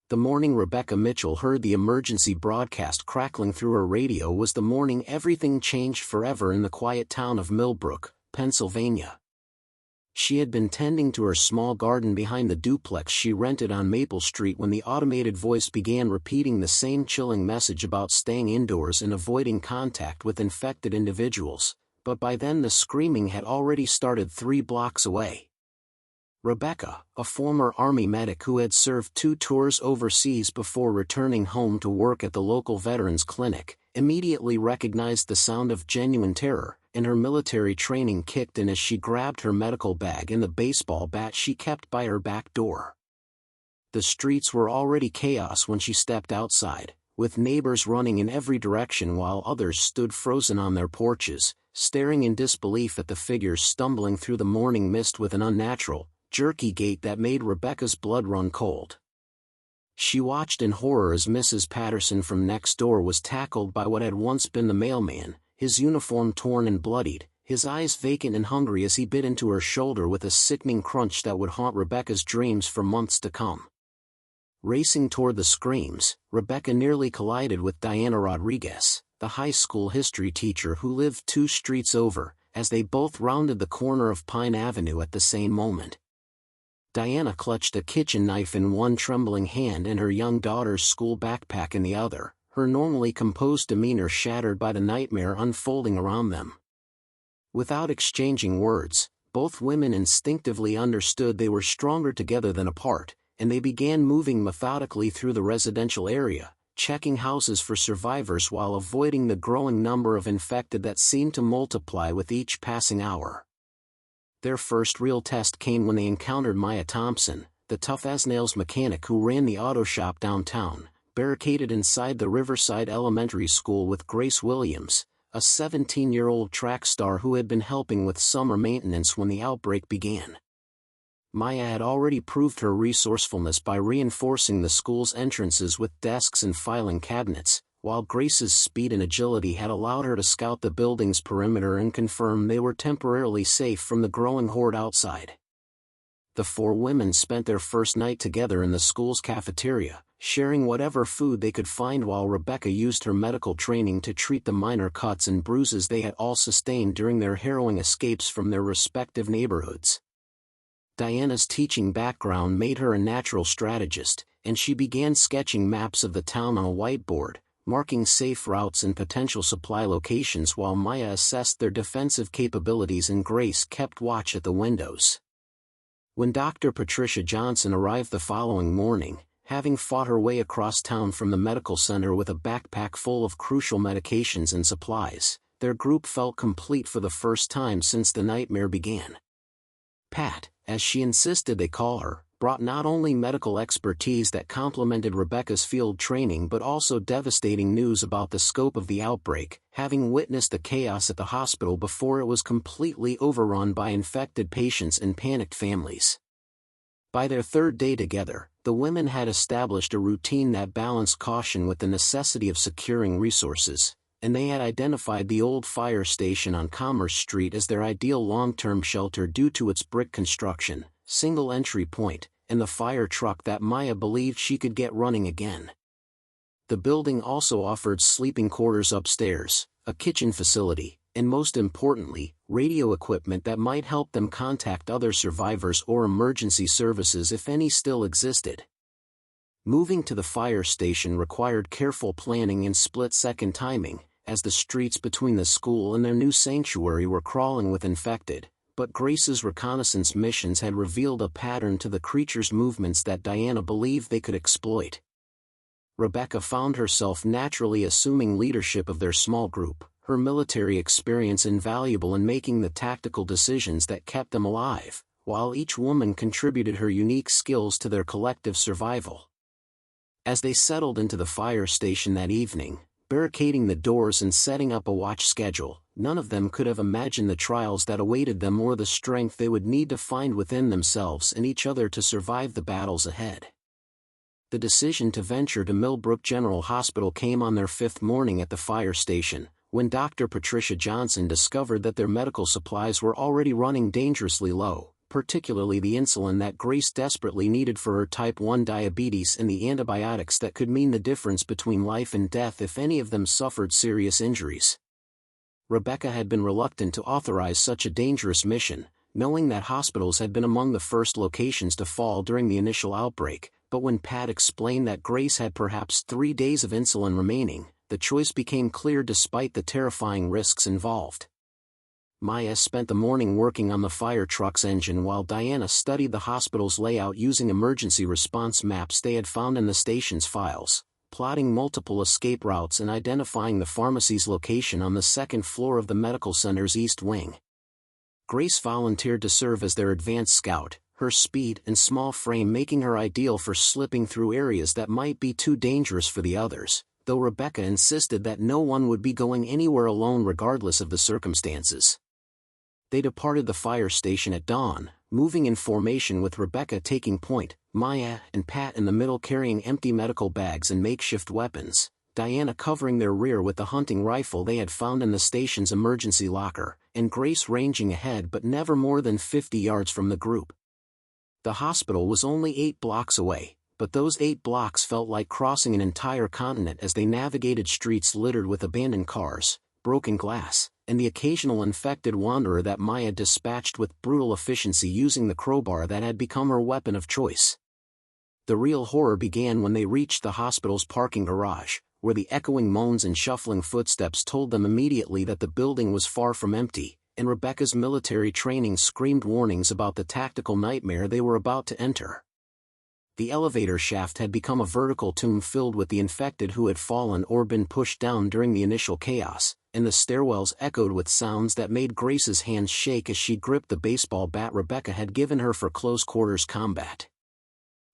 The morning Rebecca Mitchell heard the emergency broadcast crackling through her radio was the morning everything changed forever in the quiet town of Millbrook, Pennsylvania. She had been tending to her small garden behind the duplex she rented on Maple Street when the automated voice began repeating the same chilling message about staying indoors and avoiding contact with infected individuals, but by then the screaming had already started 3 blocks away. Rebecca, a former Army medic who had served 2 tours overseas before returning home to work at the local veterans clinic, immediately recognized the sound of genuine terror, and her military training kicked in as she grabbed her medical bag and the baseball bat she kept by her back door. The streets were already chaos when she stepped outside, with neighbors running in every direction while others stood frozen on their porches, staring in disbelief at the figures stumbling through the morning mist with an unnatural, jerky gait that made Rebecca's blood run cold. She watched in horror as Mrs. Patterson from next door was tackled by what had once been the mailman, his uniform torn and bloodied, his eyes vacant and hungry as he bit into her shoulder with a sickening crunch that would haunt Rebecca's dreams for months to come. Racing toward the screams, Rebecca nearly collided with Diana Rodriguez, the high school history teacher who lived 2 streets over, as they both rounded the corner of Pine Avenue at the same moment. Diana clutched a kitchen knife in one trembling hand and her young daughter's school backpack in the other, her normally composed demeanor shattered by the nightmare unfolding around them. Without exchanging words, both women instinctively understood they were stronger together than apart, and they began moving methodically through the residential area, checking houses for survivors while avoiding the growing number of infected that seemed to multiply with each passing hour. Their first real test came when they encountered Maya Thompson, the tough-as-nails mechanic who ran the auto shop downtown, barricaded inside the Riverside Elementary School with Grace Williams, a 17-year-old track star who had been helping with summer maintenance when the outbreak began. Maya had already proved her resourcefulness by reinforcing the school's entrances with desks and filing cabinets, while Grace's speed and agility had allowed her to scout the building's perimeter and confirm they were temporarily safe from the growing horde outside. The 4 women spent their first night together in the school's cafeteria, sharing whatever food they could find while Rebecca used her medical training to treat the minor cuts and bruises they had all sustained during their harrowing escapes from their respective neighborhoods. Diana's teaching background made her a natural strategist, and she began sketching maps of the town on a whiteboard, marking safe routes and potential supply locations while Maya assessed their defensive capabilities and Grace kept watch at the windows. When Dr. Patricia Johnson arrived the following morning, having fought her way across town from the medical center with a backpack full of crucial medications and supplies, their group felt complete for the first time since the nightmare began. Pat, as she insisted they call her, brought not only medical expertise that complemented Rebecca's field training but also devastating news about the scope of the outbreak, having witnessed the chaos at the hospital before it was completely overrun by infected patients and panicked families. By their 3rd day together, the women had established a routine that balanced caution with the necessity of securing resources, and they had identified the old fire station on Commerce Street as their ideal long-term shelter due to its brick construction, single entry point, and the fire truck that Maya believed she could get running again. The building also offered sleeping quarters upstairs, a kitchen facility, and most importantly, radio equipment that might help them contact other survivors or emergency services if any still existed. Moving to the fire station required careful planning and split-second timing, as the streets between the school and their new sanctuary were crawling with infected, but Grace's reconnaissance missions had revealed a pattern to the creatures' movements that Diana believed they could exploit. Rebecca found herself naturally assuming leadership of their small group, her military experience invaluable in making the tactical decisions that kept them alive, while each woman contributed her unique skills to their collective survival. As they settled into the fire station that evening, barricading the doors and setting up a watch schedule, none of them could have imagined the trials that awaited them or the strength they would need to find within themselves and each other to survive the battles ahead. The decision to venture to Millbrook General Hospital came on their 5th morning at the fire station, when Dr. Patricia Johnson discovered that their medical supplies were already running dangerously low, particularly the insulin that Grace desperately needed for her type 1 diabetes and the antibiotics that could mean the difference between life and death if any of them suffered serious injuries. Rebecca had been reluctant to authorize such a dangerous mission, knowing that hospitals had been among the first locations to fall during the initial outbreak, but when Pat explained that Grace had perhaps 3 days of insulin remaining, the choice became clear despite the terrifying risks involved. Maya spent the morning working on the fire truck's engine while Diana studied the hospital's layout using emergency response maps they had found in the station's files, plotting multiple escape routes and identifying the pharmacy's location on the second floor of the medical center's east wing. Grace volunteered to serve as their advanced scout, her speed and small frame making her ideal for slipping through areas that might be too dangerous for the others, though Rebecca insisted that no one would be going anywhere alone regardless of the circumstances. They departed the fire station at dawn, moving in formation with Rebecca taking point, Maya and Pat in the middle carrying empty medical bags and makeshift weapons, Diana covering their rear with the hunting rifle they had found in the station's emergency locker, and Grace ranging ahead but never more than 50 yards from the group. The hospital was only 8 blocks away, but those 8 blocks felt like crossing an entire continent as they navigated streets littered with abandoned cars, broken glass, and the occasional infected wanderer that Maya dispatched with brutal efficiency using the crowbar that had become her weapon of choice. The real horror began when they reached the hospital's parking garage, where the echoing moans and shuffling footsteps told them immediately that the building was far from empty, and Rebecca's military training screamed warnings about the tactical nightmare they were about to enter. The elevator shaft had become a vertical tomb filled with the infected who had fallen or been pushed down during the initial chaos, and the stairwells echoed with sounds that made Grace's hands shake as she gripped the baseball bat Rebecca had given her for close-quarters combat.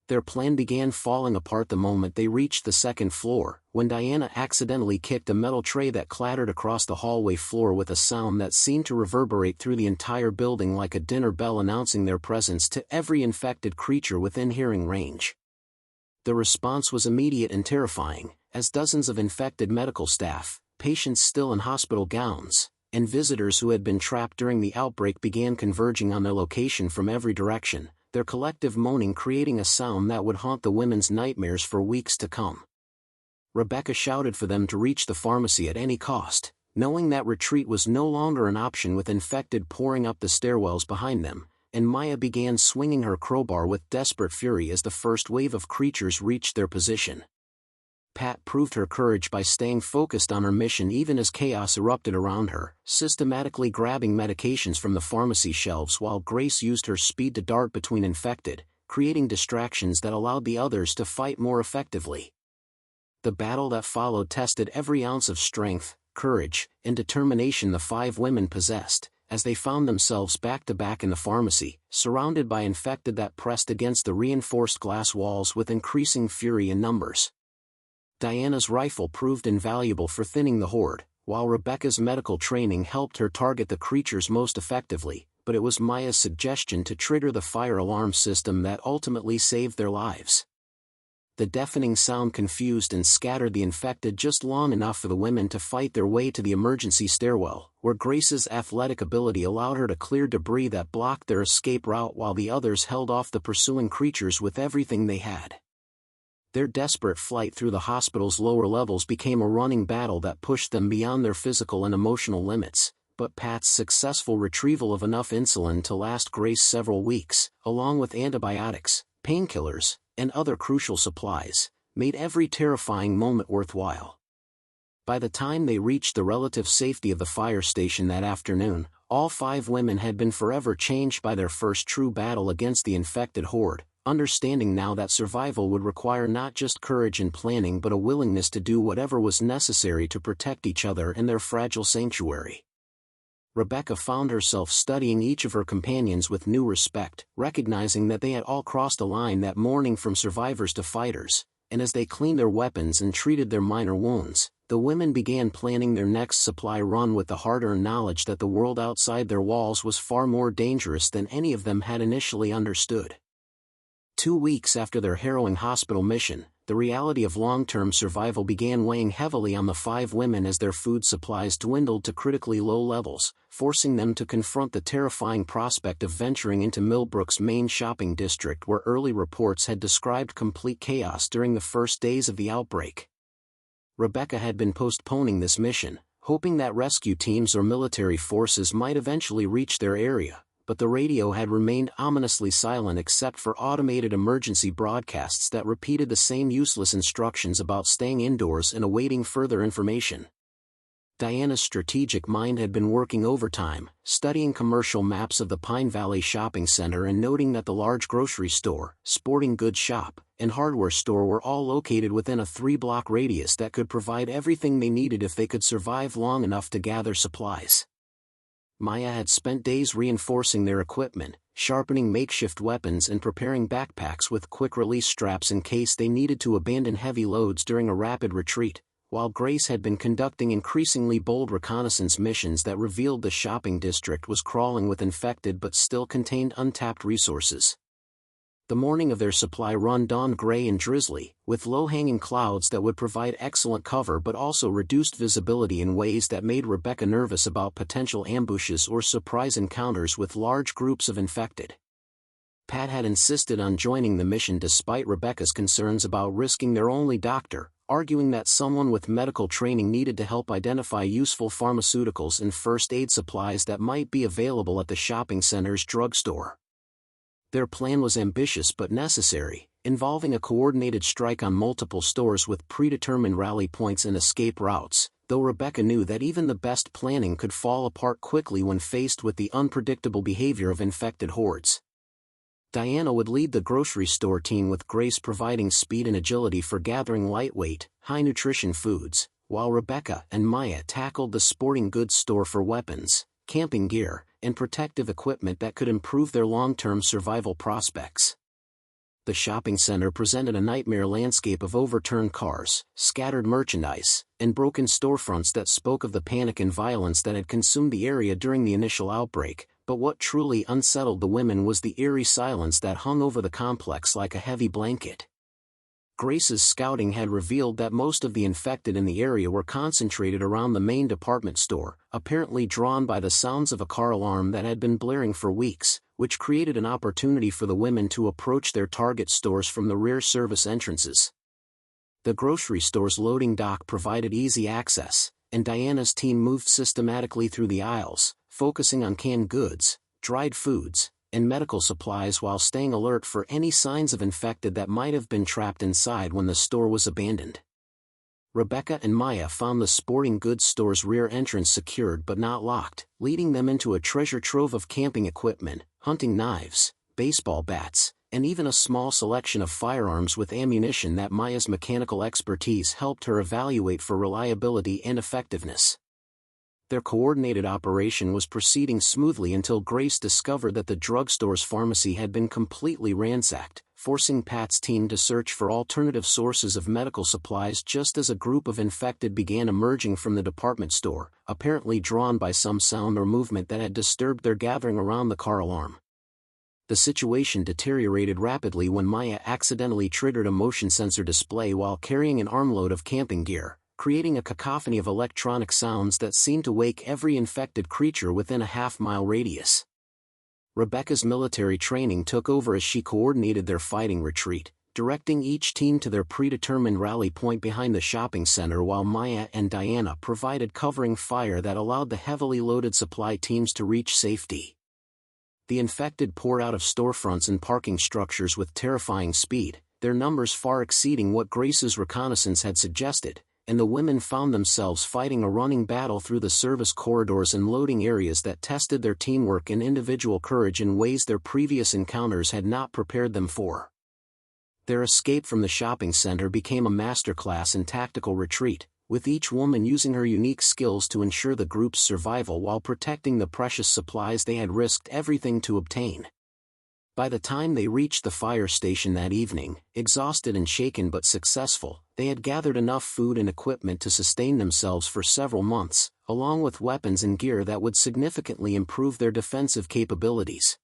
Their plan began falling apart the moment they reached the second floor, when Diana accidentally kicked a metal tray that clattered across the hallway floor with a sound that seemed to reverberate through the entire building like a dinner bell announcing their presence to every infected creature within hearing range. The response was immediate and terrifying, as dozens of infected medical staff, patients still in hospital gowns, and visitors who had been trapped during the outbreak began converging on their location from every direction, their collective moaning creating a sound that would haunt the women's nightmares for weeks to come. Rebecca shouted for them to reach the pharmacy at any cost, knowing that retreat was no longer an option with infected pouring up the stairwells behind them, and Maya began swinging her crowbar with desperate fury as the first wave of creatures reached their position. Pat proved her courage by staying focused on her mission even as chaos erupted around her, systematically grabbing medications from the pharmacy shelves while Grace used her speed to dart between infected, creating distractions that allowed the others to fight more effectively. The battle that followed tested every ounce of strength, courage, and determination the 5 women possessed, as they found themselves back-to-back in the pharmacy, surrounded by infected that pressed against the reinforced glass walls with increasing fury and numbers. Diana's rifle proved invaluable for thinning the horde, while Rebecca's medical training helped her target the creatures most effectively, but it was Maya's suggestion to trigger the fire alarm system that ultimately saved their lives. The deafening sound confused and scattered the infected just long enough for the women to fight their way to the emergency stairwell, where Grace's athletic ability allowed her to clear debris that blocked their escape route while the others held off the pursuing creatures with everything they had. Their desperate flight through the hospital's lower levels became a running battle that pushed them beyond their physical and emotional limits, but Pat's successful retrieval of enough insulin to last Grace several weeks, along with antibiotics, painkillers, and other crucial supplies, made every terrifying moment worthwhile. By the time they reached the relative safety of the fire station that afternoon, all 5 women had been forever changed by their first true battle against the infected horde, understanding now that survival would require not just courage and planning but a willingness to do whatever was necessary to protect each other and their fragile sanctuary. Rebecca found herself studying each of her companions with new respect, recognizing that they had all crossed a line that morning from survivors to fighters, and as they cleaned their weapons and treated their minor wounds, the women began planning their next supply run with the hard-earned knowledge that the world outside their walls was far more dangerous than any of them had initially understood. 2 weeks after their harrowing hospital mission, the reality of long-term survival began weighing heavily on the 5 women as their food supplies dwindled to critically low levels, forcing them to confront the terrifying prospect of venturing into Millbrook's main shopping district, where early reports had described complete chaos during the first days of the outbreak. Rebecca had been postponing this mission, hoping that rescue teams or military forces might eventually reach their area, but the radio had remained ominously silent except for automated emergency broadcasts that repeated the same useless instructions about staying indoors and awaiting further information. Diana's strategic mind had been working overtime, studying commercial maps of the Pine Valley Shopping Center and noting that the large grocery store, sporting goods shop, and hardware store were all located within a 3-block radius that could provide everything they needed if they could survive long enough to gather supplies. Maya had spent days reinforcing their equipment, sharpening makeshift weapons and preparing backpacks with quick-release straps in case they needed to abandon heavy loads during a rapid retreat, while Grace had been conducting increasingly bold reconnaissance missions that revealed the shopping district was crawling with infected but still contained untapped resources. The morning of their supply run dawned gray and drizzly, with low-hanging clouds that would provide excellent cover but also reduced visibility in ways that made Rebecca nervous about potential ambushes or surprise encounters with large groups of infected. Pat had insisted on joining the mission despite Rebecca's concerns about risking their only doctor, arguing that someone with medical training needed to help identify useful pharmaceuticals and first aid supplies that might be available at the shopping center's drugstore. Their plan was ambitious but necessary, involving a coordinated strike on multiple stores with predetermined rally points and escape routes, though Rebecca knew that even the best planning could fall apart quickly when faced with the unpredictable behavior of infected hordes. Diana would lead the grocery store team, with Grace providing speed and agility for gathering lightweight, high-nutrition foods, while Rebecca and Maya tackled the sporting goods store for weapons, camping gear, and protective equipment that could improve their long-term survival prospects. The shopping center presented a nightmare landscape of overturned cars, scattered merchandise, and broken storefronts that spoke of the panic and violence that had consumed the area during the initial outbreak, but what truly unsettled the women was the eerie silence that hung over the complex like a heavy blanket. Grace's scouting had revealed that most of the infected in the area were concentrated around the main department store, apparently drawn by the sounds of a car alarm that had been blaring for weeks, which created an opportunity for the women to approach their target stores from the rear service entrances. The grocery store's loading dock provided easy access, and Diana's team moved systematically through the aisles, focusing on canned goods, dried foods, and medical supplies while staying alert for any signs of infected that might have been trapped inside when the store was abandoned. Rebecca and Maya found the sporting goods store's rear entrance secured but not locked, leading them into a treasure trove of camping equipment, hunting knives, baseball bats, and even a small selection of firearms with ammunition that Maya's mechanical expertise helped her evaluate for reliability and effectiveness. Their coordinated operation was proceeding smoothly until Grace discovered that the drugstore's pharmacy had been completely ransacked, forcing Pat's team to search for alternative sources of medical supplies just as a group of infected began emerging from the department store, apparently drawn by some sound or movement that had disturbed their gathering around the car alarm. The situation deteriorated rapidly when Maya accidentally triggered a motion sensor display while carrying an armload of camping gear, creating a cacophony of electronic sounds that seemed to wake every infected creature within a half-mile radius. Rebecca's military training took over as she coordinated their fighting retreat, directing each team to their predetermined rally point behind the shopping center, while Maya and Diana provided covering fire that allowed the heavily loaded supply teams to reach safety. The infected poured out of storefronts and parking structures with terrifying speed, their numbers far exceeding what Grace's reconnaissance had suggested, and the women found themselves fighting a running battle through the service corridors and loading areas that tested their teamwork and individual courage in ways their previous encounters had not prepared them for. Their escape from the shopping center became a masterclass in tactical retreat, with each woman using her unique skills to ensure the group's survival while protecting the precious supplies they had risked everything to obtain. By the time they reached the fire station that evening, exhausted and shaken but successful, they had gathered enough food and equipment to sustain themselves for several months, along with weapons and gear that would significantly improve their defensive capabilities.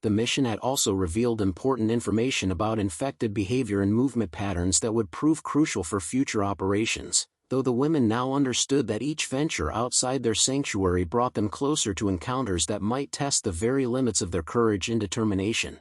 The mission had also revealed important information about infected behavior and movement patterns that would prove crucial for future operations, though the women now understood that each venture outside their sanctuary brought them closer to encounters that might test the very limits of their courage and determination.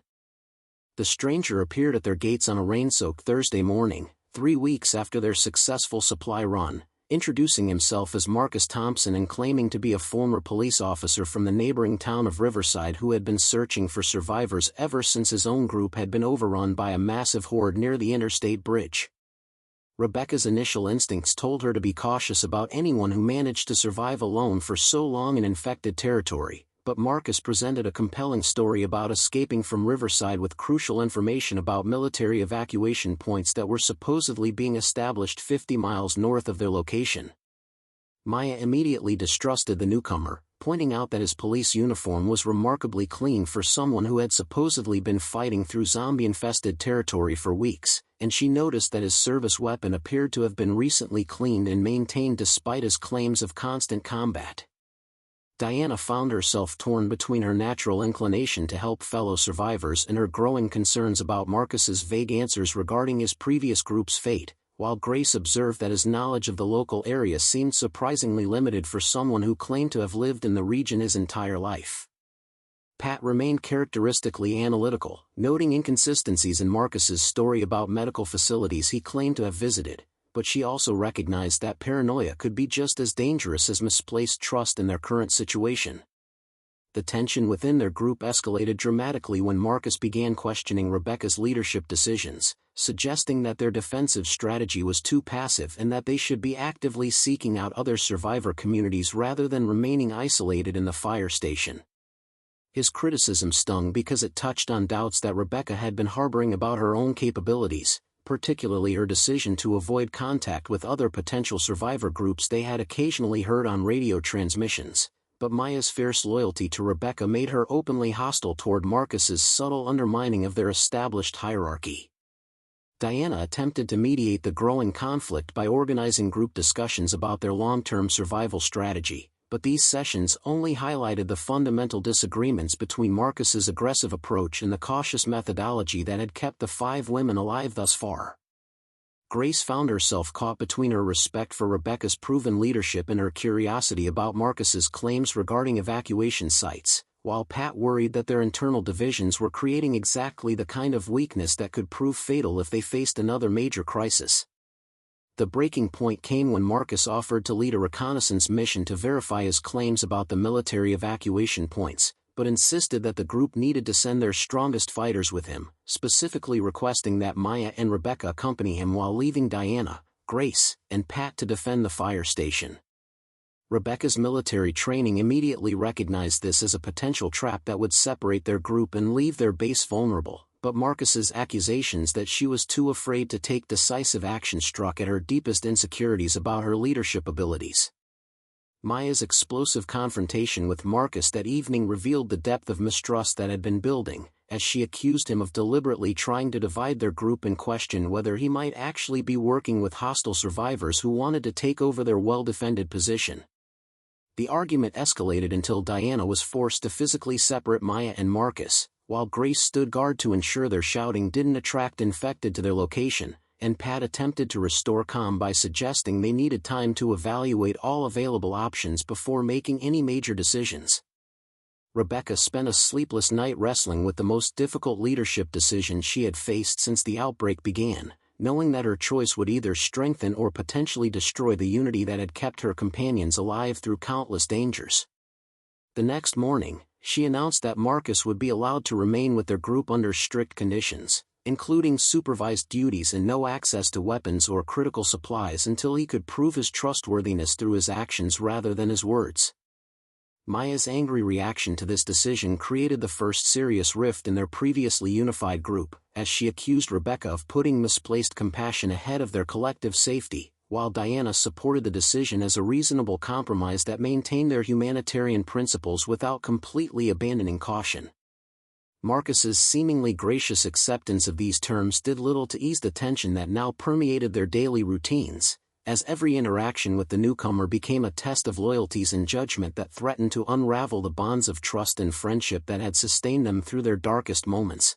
The stranger appeared at their gates on a rain-soaked Thursday morning, 3 weeks after their successful supply run, introducing himself as Marcus Thompson and claiming to be a former police officer from the neighboring town of Riverside who had been searching for survivors ever since his own group had been overrun by a massive horde near the interstate bridge. Rebecca's initial instincts told her to be cautious about anyone who managed to survive alone for so long in infected territory, but Marcus presented a compelling story about escaping from Riverside with crucial information about military evacuation points that were supposedly being established 50 miles north of their location. Maya immediately distrusted the newcomer, pointing out that his police uniform was remarkably clean for someone who had supposedly been fighting through zombie-infested territory for weeks, and she noticed that his service weapon appeared to have been recently cleaned and maintained despite his claims of constant combat. Diana found herself torn between her natural inclination to help fellow survivors and her growing concerns about Marcus's vague answers regarding his previous group's fate, while Grace observed that his knowledge of the local area seemed surprisingly limited for someone who claimed to have lived in the region his entire life. Pat remained characteristically analytical, noting inconsistencies in Marcus's story about medical facilities he claimed to have visited, but she also recognized that paranoia could be just as dangerous as misplaced trust in their current situation. The tension within their group escalated dramatically when Marcus began questioning Rebecca's leadership decisions, suggesting that their defensive strategy was too passive and that they should be actively seeking out other survivor communities rather than remaining isolated in the fire station. His criticism stung because it touched on doubts that Rebecca had been harboring about her own capabilities, particularly her decision to avoid contact with other potential survivor groups they had occasionally heard on radio transmissions, but Maya's fierce loyalty to Rebecca made her openly hostile toward Marcus's subtle undermining of their established hierarchy. Diana attempted to mediate the growing conflict by organizing group discussions about their long-term survival strategy, but these sessions only highlighted the fundamental disagreements between Marcus's aggressive approach and the cautious methodology that had kept the 5 women alive thus far. Grace found herself caught between her respect for Rebecca's proven leadership and her curiosity about Marcus's claims regarding evacuation sites, while Pat worried that their internal divisions were creating exactly the kind of weakness that could prove fatal if they faced another major crisis. The breaking point came when Marcus offered to lead a reconnaissance mission to verify his claims about the military evacuation points, but insisted that the group needed to send their strongest fighters with him, specifically requesting that Maya and Rebecca accompany him while leaving Diana, Grace, and Pat to defend the fire station. Rebecca's military training immediately recognized this as a potential trap that would separate their group and leave their base vulnerable, but Marcus's accusations that she was too afraid to take decisive action struck at her deepest insecurities about her leadership abilities. Maya's explosive confrontation with Marcus that evening revealed the depth of mistrust that had been building, as she accused him of deliberately trying to divide their group and questioned whether he might actually be working with hostile survivors who wanted to take over their well-defended position. The argument escalated until Diana was forced to physically separate Maya and Marcus, while Grace stood guard to ensure their shouting didn't attract infected to their location, and Pat attempted to restore calm by suggesting they needed time to evaluate all available options before making any major decisions. Rebecca spent a sleepless night wrestling with the most difficult leadership decision she had faced since the outbreak began, knowing that her choice would either strengthen or potentially destroy the unity that had kept her companions alive through countless dangers. The next morning, she announced that Marcus would be allowed to remain with their group under strict conditions, including supervised duties and no access to weapons or critical supplies until he could prove his trustworthiness through his actions rather than his words. Maya's angry reaction to this decision created the first serious rift in their previously unified group, as she accused Rebecca of putting misplaced compassion ahead of their collective safety, while Diana supported the decision as a reasonable compromise that maintained their humanitarian principles without completely abandoning caution. Marcus's seemingly gracious acceptance of these terms did little to ease the tension that now permeated their daily routines, as every interaction with the newcomer became a test of loyalties and judgment that threatened to unravel the bonds of trust and friendship that had sustained them through their darkest moments.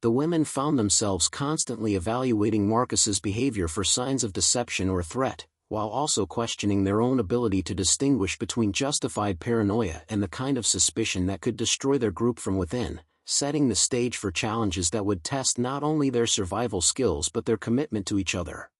The women found themselves constantly evaluating Marcus's behavior for signs of deception or threat, while also questioning their own ability to distinguish between justified paranoia and the kind of suspicion that could destroy their group from within, setting the stage for challenges that would test not only their survival skills but their commitment to each other.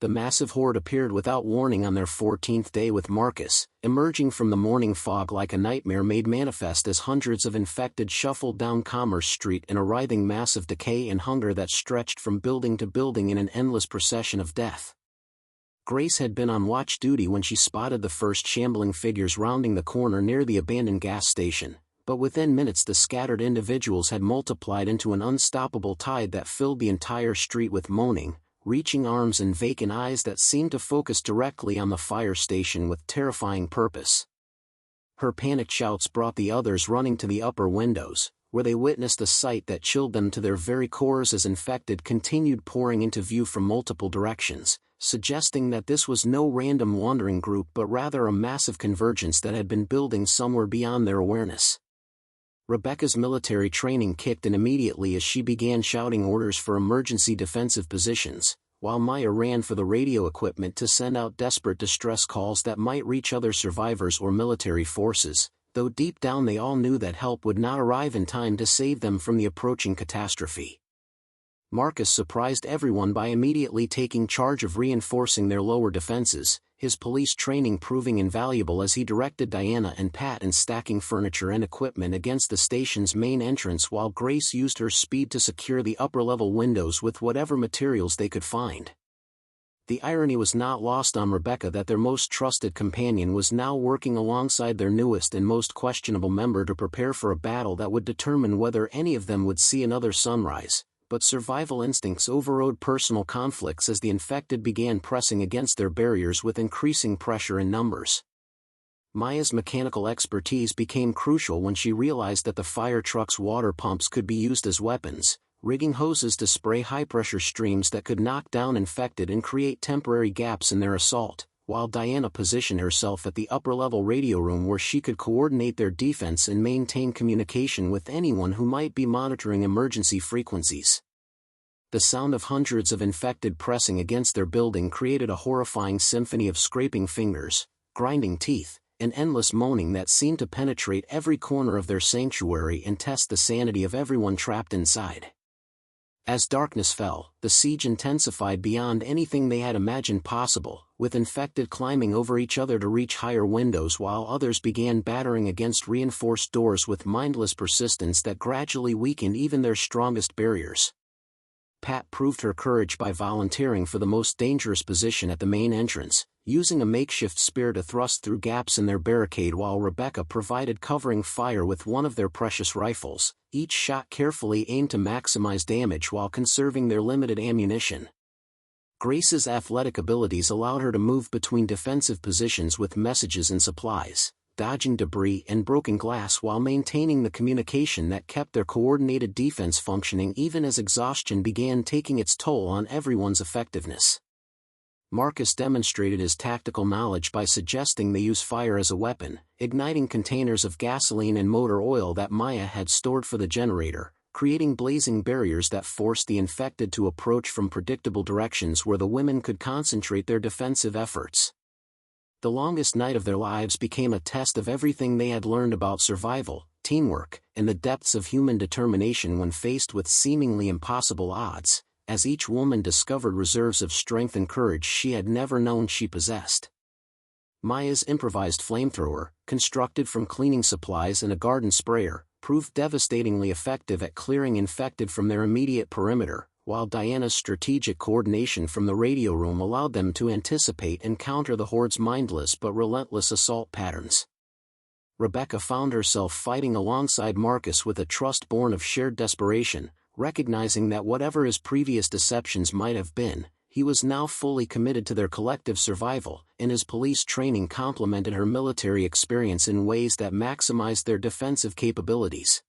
The massive horde appeared without warning on their 14th day with Marcus, emerging from the morning fog like a nightmare made manifest as hundreds of infected shuffled down Commerce Street in a writhing mass of decay and hunger that stretched from building to building in an endless procession of death. Grace had been on watch duty when she spotted the first shambling figures rounding the corner near the abandoned gas station, but within minutes the scattered individuals had multiplied into an unstoppable tide that filled the entire street with moaning, reaching arms and vacant eyes that seemed to focus directly on the fire station with terrifying purpose. Her panicked shouts brought the others running to the upper windows, where they witnessed a sight that chilled them to their very cores as infected continued pouring into view from multiple directions, suggesting that this was no random wandering group but rather a massive convergence that had been building somewhere beyond their awareness. Rebecca's military training kicked in immediately as she began shouting orders for emergency defensive positions, while Maya ran for the radio equipment to send out desperate distress calls that might reach other survivors or military forces, though deep down they all knew that help would not arrive in time to save them from the approaching catastrophe. Marcus surprised everyone by immediately taking charge of reinforcing their lower defenses, his police training proving invaluable as he directed Diana and Pat in stacking furniture and equipment against the station's main entrance while Grace used her speed to secure the upper-level windows with whatever materials they could find. The irony was not lost on Rebecca that their most trusted companion was now working alongside their newest and most questionable member to prepare for a battle that would determine whether any of them would see another sunrise. But survival instincts overrode personal conflicts as the infected began pressing against their barriers with increasing pressure in numbers. Maya's mechanical expertise became crucial when she realized that the fire truck's water pumps could be used as weapons, rigging hoses to spray high-pressure streams that could knock down infected and create temporary gaps in their assault, while Diana positioned herself at the upper-level radio room where she could coordinate their defense and maintain communication with anyone who might be monitoring emergency frequencies. The sound of hundreds of infected pressing against their building created a horrifying symphony of scraping fingers, grinding teeth, and endless moaning that seemed to penetrate every corner of their sanctuary and test the sanity of everyone trapped inside. As darkness fell, the siege intensified beyond anything they had imagined possible, with infected climbing over each other to reach higher windows while others began battering against reinforced doors with mindless persistence that gradually weakened even their strongest barriers. Pat proved her courage by volunteering for the most dangerous position at the main entrance, using a makeshift spear to thrust through gaps in their barricade while Rebecca provided covering fire with one of their precious rifles, each shot carefully aimed to maximize damage while conserving their limited ammunition. Grace's athletic abilities allowed her to move between defensive positions with messages and supplies, dodging debris and broken glass while maintaining the communication that kept their coordinated defense functioning even as exhaustion began taking its toll on everyone's effectiveness. Marcus demonstrated his tactical knowledge by suggesting they use fire as a weapon, igniting containers of gasoline and motor oil that Maya had stored for the generator, creating blazing barriers that forced the infected to approach from predictable directions where the women could concentrate their defensive efforts. The longest night of their lives became a test of everything they had learned about survival, teamwork, and the depths of human determination when faced with seemingly impossible odds, as each woman discovered reserves of strength and courage she had never known she possessed. Maya's improvised flamethrower, constructed from cleaning supplies and a garden sprayer, proved devastatingly effective at clearing infected from their immediate perimeter, while Diana's strategic coordination from the radio room allowed them to anticipate and counter the horde's mindless but relentless assault patterns. Rebecca found herself fighting alongside Marcus with a trust born of shared desperation, recognizing that whatever his previous deceptions might have been, he was now fully committed to their collective survival, and his police training complemented her military experience in ways that maximized their defensive capabilities.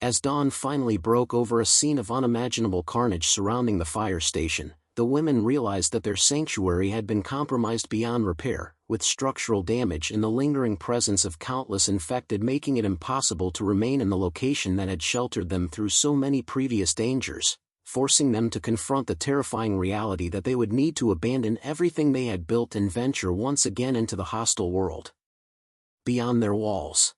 As dawn finally broke over a scene of unimaginable carnage surrounding the fire station, the women realized that their sanctuary had been compromised beyond repair, with structural damage and the lingering presence of countless infected making it impossible to remain in the location that had sheltered them through so many previous dangers, forcing them to confront the terrifying reality that they would need to abandon everything they had built and venture once again into the hostile world beyond their walls.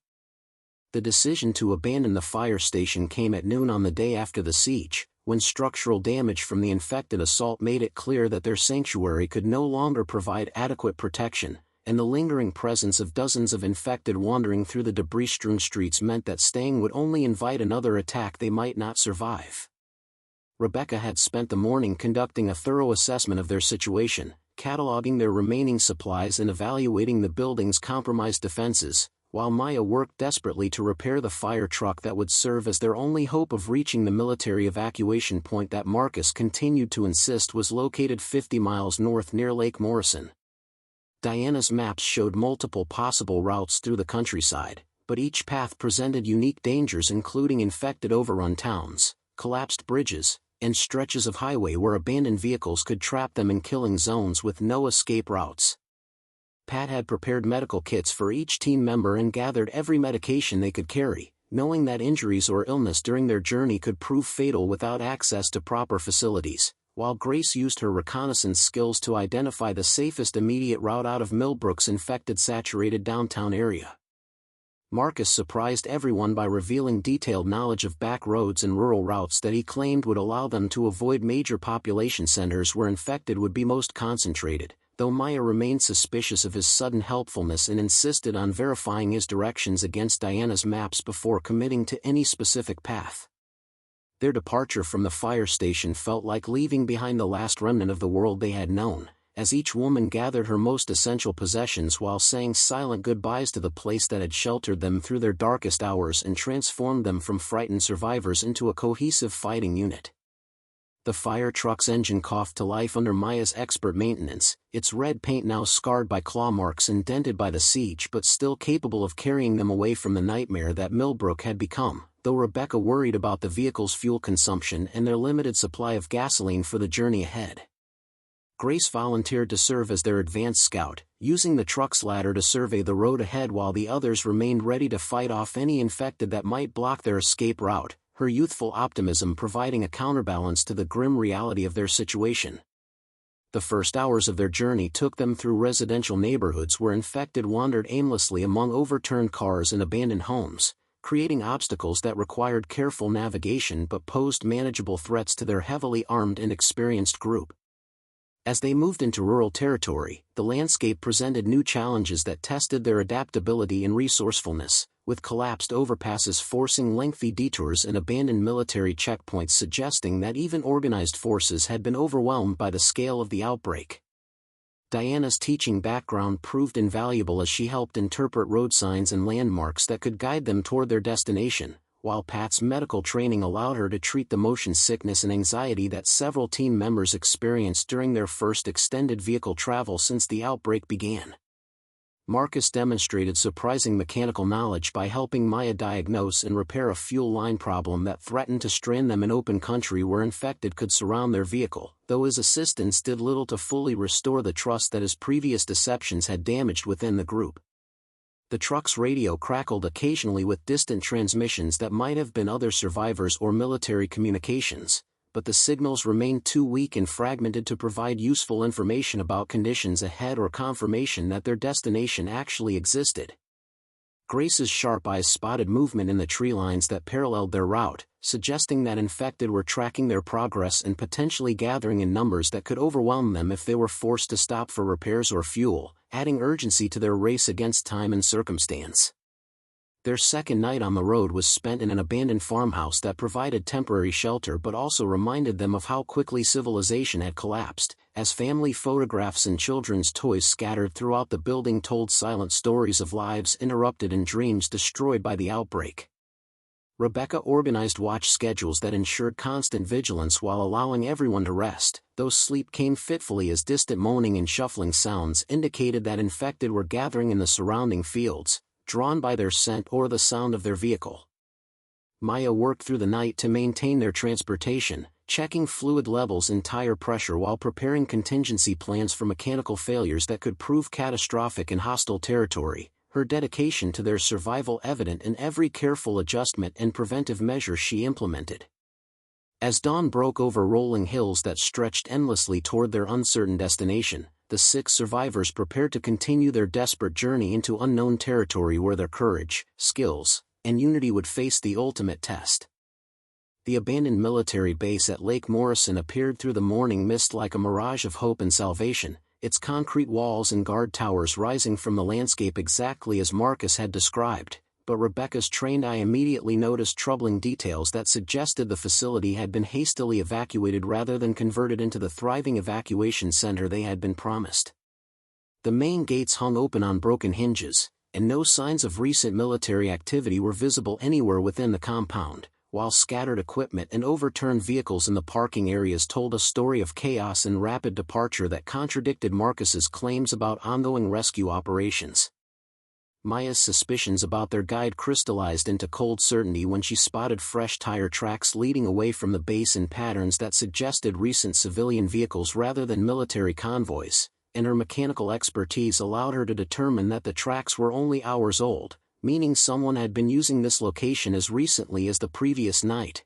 The decision to abandon the fire station came at noon on the day after the siege, when structural damage from the infected assault made it clear that their sanctuary could no longer provide adequate protection, and the lingering presence of dozens of infected wandering through the debris-strewn streets meant that staying would only invite another attack they might not survive. Rebecca had spent the morning conducting a thorough assessment of their situation, cataloging their remaining supplies and evaluating the building's compromised defenses, while Maya worked desperately to repair the fire truck that would serve as their only hope of reaching the military evacuation point that Marcus continued to insist was located 50 miles north near Lake Morrison. Diana's maps showed multiple possible routes through the countryside, but each path presented unique dangers including infected overrun towns, collapsed bridges, and stretches of highway where abandoned vehicles could trap them in killing zones with no escape routes. Pat had prepared medical kits for each team member and gathered every medication they could carry, knowing that injuries or illness during their journey could prove fatal without access to proper facilities, while Grace used her reconnaissance skills to identify the safest immediate route out of Millbrook's infected saturated downtown area. Marcus surprised everyone by revealing detailed knowledge of back roads and rural routes that he claimed would allow them to avoid major population centers where infected would be most concentrated, though Maya remained suspicious of his sudden helpfulness and insisted on verifying his directions against Diana's maps before committing to any specific path. Their departure from the fire station felt like leaving behind the last remnant of the world they had known, as each woman gathered her most essential possessions while saying silent goodbyes to the place that had sheltered them through their darkest hours and transformed them from frightened survivors into a cohesive fighting unit. The fire truck's engine coughed to life under Maya's expert maintenance, its red paint now scarred by claw marks and dented by the siege but still capable of carrying them away from the nightmare that Millbrook had become, though Rebecca worried about the vehicle's fuel consumption and their limited supply of gasoline for the journey ahead. Grace volunteered to serve as their advance scout, using the truck's ladder to survey the road ahead while the others remained ready to fight off any infected that might block their escape route, her youthful optimism providing a counterbalance to the grim reality of their situation. The first hours of their journey took them through residential neighborhoods where infected wandered aimlessly among overturned cars and abandoned homes, creating obstacles that required careful navigation but posed manageable threats to their heavily armed and experienced group. As they moved into rural territory, the landscape presented new challenges that tested their adaptability and resourcefulness, with collapsed overpasses forcing lengthy detours and abandoned military checkpoints suggesting that even organized forces had been overwhelmed by the scale of the outbreak. Diana's teaching background proved invaluable as she helped interpret road signs and landmarks that could guide them toward their destination, while Pat's medical training allowed her to treat the motion sickness and anxiety that several team members experienced during their first extended vehicle travel since the outbreak began. Marcus demonstrated surprising mechanical knowledge by helping Maya diagnose and repair a fuel line problem that threatened to strand them in open country where infected could surround their vehicle, though his assistance did little to fully restore the trust that his previous deceptions had damaged within the group. The truck's radio crackled occasionally with distant transmissions that might have been other survivors or military communications, but the signals remained too weak and fragmented to provide useful information about conditions ahead or confirmation that their destination actually existed. Grace's sharp eyes spotted movement in the tree lines that paralleled their route, suggesting that infected were tracking their progress and potentially gathering in numbers that could overwhelm them if they were forced to stop for repairs or fuel, adding urgency to their race against time and circumstance. Their second night on the road was spent in an abandoned farmhouse that provided temporary shelter but also reminded them of how quickly civilization had collapsed, as family photographs and children's toys scattered throughout the building told silent stories of lives interrupted and dreams destroyed by the outbreak. Rebecca organized watch schedules that ensured constant vigilance while allowing everyone to rest, though sleep came fitfully as distant moaning and shuffling sounds indicated that infected were gathering in the surrounding fields, drawn by their scent or the sound of their vehicle. Maya worked through the night to maintain their transportation, checking fluid levels and tire pressure while preparing contingency plans for mechanical failures that could prove catastrophic in hostile territory, her dedication to their survival evident in every careful adjustment and preventive measure she implemented. As dawn broke over rolling hills that stretched endlessly toward their uncertain destination, the 6 survivors prepared to continue their desperate journey into unknown territory where their courage, skills, and unity would face the ultimate test. The abandoned military base at Lake Morrison appeared through the morning mist like a mirage of hope and salvation, its concrete walls and guard towers rising from the landscape exactly as Marcus had described, but Rebecca's trained eye immediately noticed troubling details that suggested the facility had been hastily evacuated rather than converted into the thriving evacuation center they had been promised. The main gates hung open on broken hinges, and no signs of recent military activity were visible anywhere within the compound, while scattered equipment and overturned vehicles in the parking areas told a story of chaos and rapid departure that contradicted Marcus's claims about ongoing rescue operations. Maya's suspicions about their guide crystallized into cold certainty when she spotted fresh tire tracks leading away from the base in patterns that suggested recent civilian vehicles rather than military convoys, and her mechanical expertise allowed her to determine that the tracks were only hours old, meaning someone had been using this location as recently as the previous night.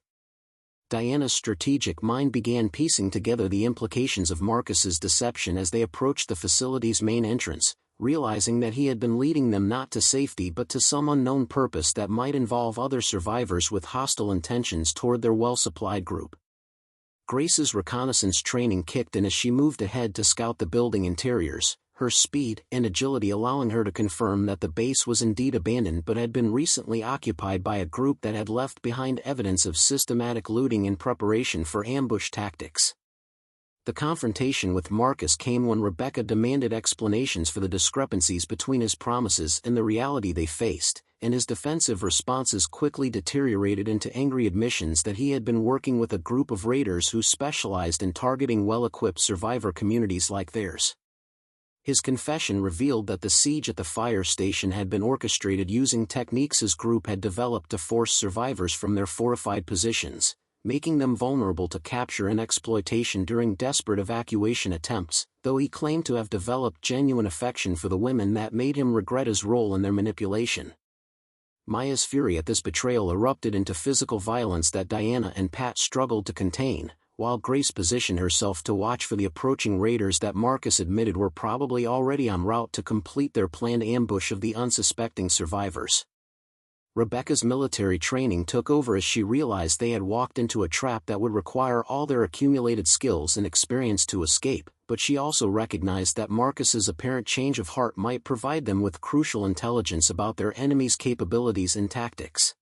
Diana's strategic mind began piecing together the implications of Marcus's deception as they approached the facility's main entrance, realizing that he had been leading them not to safety but to some unknown purpose that might involve other survivors with hostile intentions toward their well-supplied group. Grace's reconnaissance training kicked in as she moved ahead to scout the building interiors, her speed and agility allowing her to confirm that the base was indeed abandoned but had been recently occupied by a group that had left behind evidence of systematic looting in preparation for ambush tactics. The confrontation with Marcus came when Rebecca demanded explanations for the discrepancies between his promises and the reality they faced, and his defensive responses quickly deteriorated into angry admissions that he had been working with a group of raiders who specialized in targeting well-equipped survivor communities like theirs. His confession revealed that the siege at the fire station had been orchestrated using techniques his group had developed to force survivors from their fortified positions, making them vulnerable to capture and exploitation during desperate evacuation attempts, though he claimed to have developed genuine affection for the women that made him regret his role in their manipulation. Maya's fury at this betrayal erupted into physical violence that Diana and Pat struggled to contain, while Grace positioned herself to watch for the approaching raiders that Marcus admitted were probably already en route to complete their planned ambush of the unsuspecting survivors. Rebecca's military training took over as she realized they had walked into a trap that would require all their accumulated skills and experience to escape, but she also recognized that Marcus's apparent change of heart might provide them with crucial intelligence about their enemy's capabilities and tactics.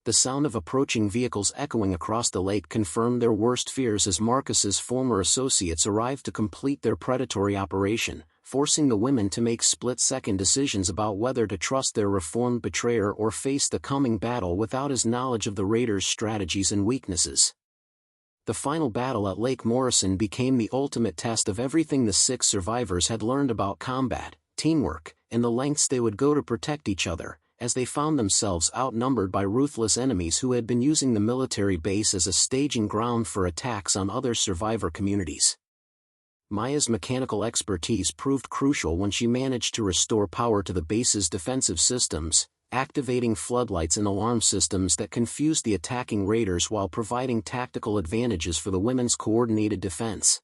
The sound of approaching vehicles echoing across the lake confirmed their worst fears as Marcus's former associates arrived to complete their predatory operation, forcing the women to make split-second decisions about whether to trust their reformed betrayer or face the coming battle without his knowledge of the raiders' strategies and weaknesses. The final battle at Lake Morrison became the ultimate test of everything the 6 survivors had learned about combat, teamwork, and the lengths they would go to protect each other, as they found themselves outnumbered by ruthless enemies who had been using the military base as a staging ground for attacks on other survivor communities. Maya's mechanical expertise proved crucial when she managed to restore power to the base's defensive systems, activating floodlights and alarm systems that confused the attacking raiders while providing tactical advantages for the women's coordinated defense.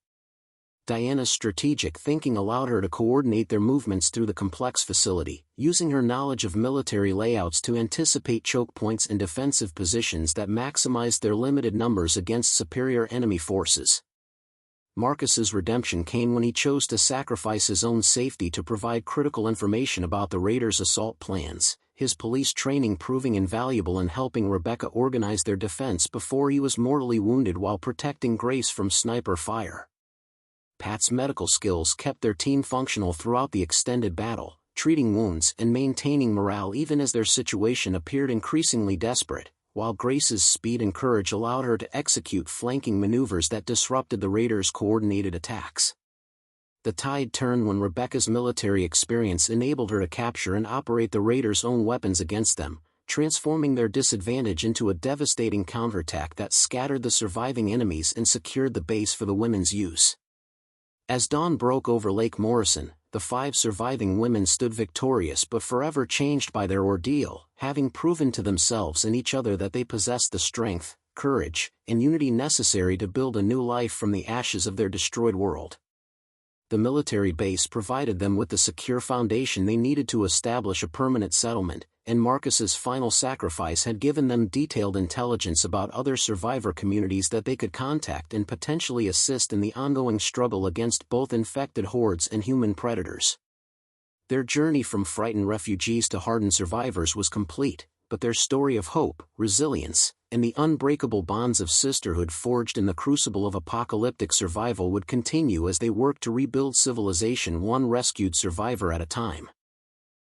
Diana's strategic thinking allowed her to coordinate their movements through the complex facility, using her knowledge of military layouts to anticipate choke points and defensive positions that maximized their limited numbers against superior enemy forces. Marcus's redemption came when he chose to sacrifice his own safety to provide critical information about the raiders' assault plans, his police training proving invaluable in helping Rebecca organize their defense before he was mortally wounded while protecting Grace from sniper fire. Pat's medical skills kept their team functional throughout the extended battle, treating wounds and maintaining morale even as their situation appeared increasingly desperate, while Grace's speed and courage allowed her to execute flanking maneuvers that disrupted the raiders' coordinated attacks. The tide turned when Rebecca's military experience enabled her to capture and operate the raiders' own weapons against them, transforming their disadvantage into a devastating counterattack that scattered the surviving enemies and secured the base for the women's use. As dawn broke over Lake Morrison, the 5 surviving women stood victorious but forever changed by their ordeal, having proven to themselves and each other that they possessed the strength, courage, and unity necessary to build a new life from the ashes of their destroyed world. The military base provided them with the secure foundation they needed to establish a permanent settlement, and Marcus's final sacrifice had given them detailed intelligence about other survivor communities that they could contact and potentially assist in the ongoing struggle against both infected hordes and human predators. Their journey from frightened refugees to hardened survivors was complete, but their story of hope, resilience, and the unbreakable bonds of sisterhood forged in the crucible of apocalyptic survival would continue as they worked to rebuild civilization one rescued survivor at a time.